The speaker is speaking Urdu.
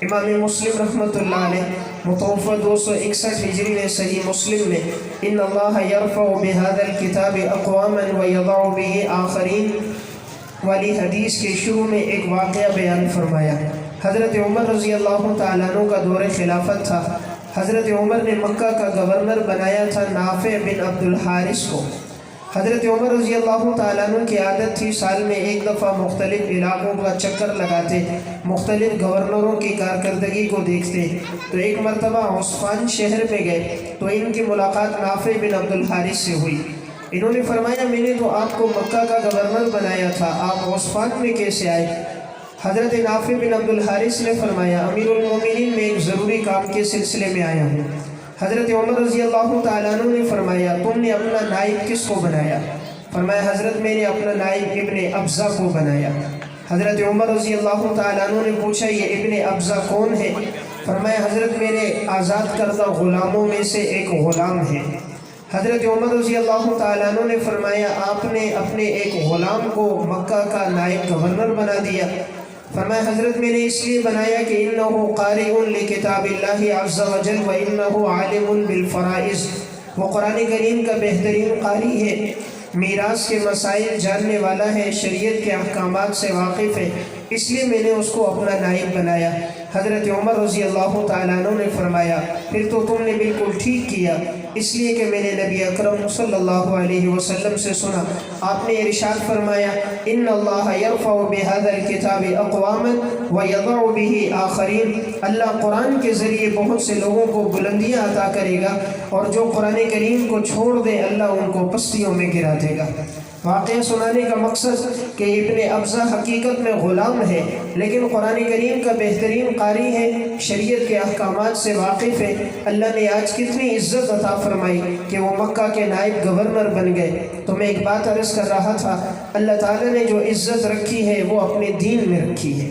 امام مسلم رحمۃ اللہ علیہ متوفہ 261 ہجری میں صحیح مسلم میں ان اللہ یرفع بهذا الکتاب اقواما ویضع به آخرین والی حدیث کے شروع میں ایک واقعہ بیان فرمایا۔ حضرت عمر رضی اللہ تعالیٰ عنہ کا دور خلافت تھا۔ حضرت عمر نے مکہ کا گورنر بنایا تھا نافع بن عبد الحارث کو۔ حضرت عمر رضی اللہ تعالیٰ عنہ کی عادت تھی سال میں ایک دفعہ مختلف علاقوں کا چکر لگاتے، مختلف گورنروں کی کارکردگی کو دیکھتے۔ تو ایک مرتبہ عثمان شہر میں گئے تو ان کی ملاقات نافع بن عبد الحارث سے ہوئی۔ انہوں نے فرمایا میں نے تو آپ کو مکہ کا گورنر بنایا تھا، آپ عثمان میں کیسے آئے؟ حضرت نافع بن عبد الحارث نے فرمایا امیر المومنین میں ایک ضروری کام کے سلسلے میں آیا ہوں۔ حضرت عمر رضی اللہ تعالیٰ عنہ نے فرمایا تم نے اپنا نائب کس کو بنایا؟ فرمایا حضرت میں نے اپنا نائب ابن ابزہ کو بنایا۔ حضرت عمر رضی اللہ تعالیٰ عنہ نے پوچھا یہ ابن ابزہ کون ہے؟ فرمایا حضرت میرے آزاد کردہ غلاموں میں سے ایک غلام ہے۔ حضرت عمر رضی اللہ تعالیٰ عنہ نے فرمایا آپ نے اپنے ایک غلام کو مکہ کا نائب گورنر بنا دیا؟ فرمایا حضرت میں نے اس لیے بنایا کہ انہو قارئ لکتاب اللہ عز و جل و انہو عالم بالفرائض، وہ قرآن کریم کا بہترین قاری ہے، میراث کے مسائل جاننے والا ہے، شریعت کے احکامات سے واقف ہے، اس لیے میں نے اس کو اپنا نائب بنایا۔ حضرت عمر رضی اللہ تعالیٰ عنہ نے فرمایا پھر تو تم نے بالکل ٹھیک کیا، اس لیے کہ میں نے نبی اکرم صلی اللہ علیہ وسلم سے سنا، آپ نے ارشاد فرمایا ان اللہ یرفع بهذا الکتاب اقواما ویضع به آخرین، اللہ قرآن کے ذریعے بہت سے لوگوں کو بلندیاں عطا کرے گا اور جو قرآن کریم کو چھوڑ دے اللہ ان کو پستیوں میں گرا دے گا۔ واقعہ سنانے کا مقصد کہ ابن ابزہ حقیقت میں غلام ہے لیکن قرآن کریم کا بہترین قاری ہے، شریعت کے احکامات سے واقف ہے۔ اللہ نے آج کتنی عزت عطا فرمائی کہ وہ مکہ کے نائب گورنر بن گئے۔ تو میں ایک بات عرض کر رہا تھا، اللہ تعالیٰ نے جو عزت رکھی ہے وہ اپنے دین میں رکھی ہے۔